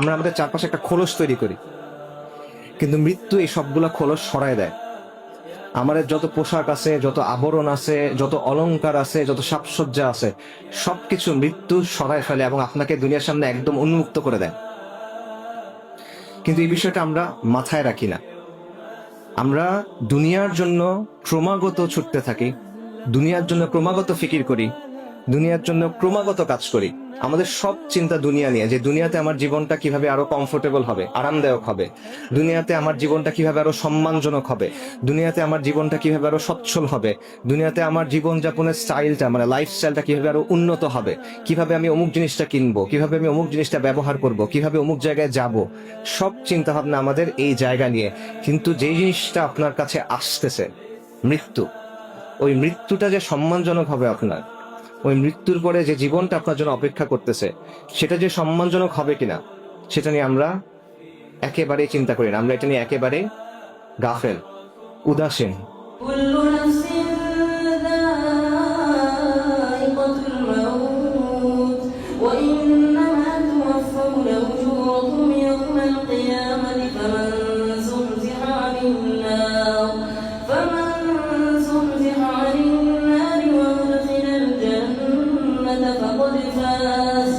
আমরা আমাদের চারপাশে একটা খোলস তৈরি করি, কিন্তু মৃত্যু এই সবগুলা খোলস সরায় দেয়। আমাদের যত পোশাক আছে, যত আবরণ আছে, যত অলংকার আছে, যত সাজসজ্জা আছে, সবকিছু মৃত্যু সরায় ফেলে এবং আপনাকে দুনিয়ার সামনে একদম উন্মুক্ত করে দেয়। কিন্তু এই বিষয়টা আমরা মাথায় রাখি না। আমরা দুনিয়ার জন্য ক্রমাগত ছুটতে থাকি, দুনিয়ার জন্য ক্রমাগত ফিকির করি, দুনিয়ার জন্য ক্রমাগত কাজ করি। আমাদের সব চিন্তা দুনিয়া নিয়ে, যে দুনিয়াতে আমার জীবনটা কিভাবে আরো কমফোর্টেবল হবে, আরামদায়ক হবে, দুনিয়াতে আমার জীবনটা কিভাবে আরো সম্মানজনক হবে, দুনিয়াতে আমার জীবনটা কিভাবে আরো সচ্ছল হবে, দুনিয়াতে আমার জীবনযাপনের স্টাইলটা, মানে লাইফস্টাইলটা কিভাবে আরো উন্নত হবে, কিভাবে আমি অমুক জিনিসটা কিনবো, কিভাবে আমি অমুক জিনিসটা ব্যবহার করব, কিভাবে অমুক জায়গায় যাব। সব চিন্তা ভাবনা আমাদের এই জায়গা নিয়ে। কিন্তু যেই জিনিসটা আপনার কাছে আসতেছে, মৃত্যু, ওই মৃত্যুটা যে সম্মানজনক হবে আপনার, ওই মৃত্যুর পরে যে জীবনটা আপনার জন্য অপেক্ষা করতেছে, সেটা যে সম্মানজনক হবে কিনা, সেটা নিয়ে আমরা একেবারেই চিন্তা করি না। আমরা এটা নিয়ে একেবারে গাফেল, উদাসীন। كل نفس ذائقة الموت وإنما توفون أجوركم يوم القيامة فمن زحزح عن النار وأدخل الجنة فقد فاز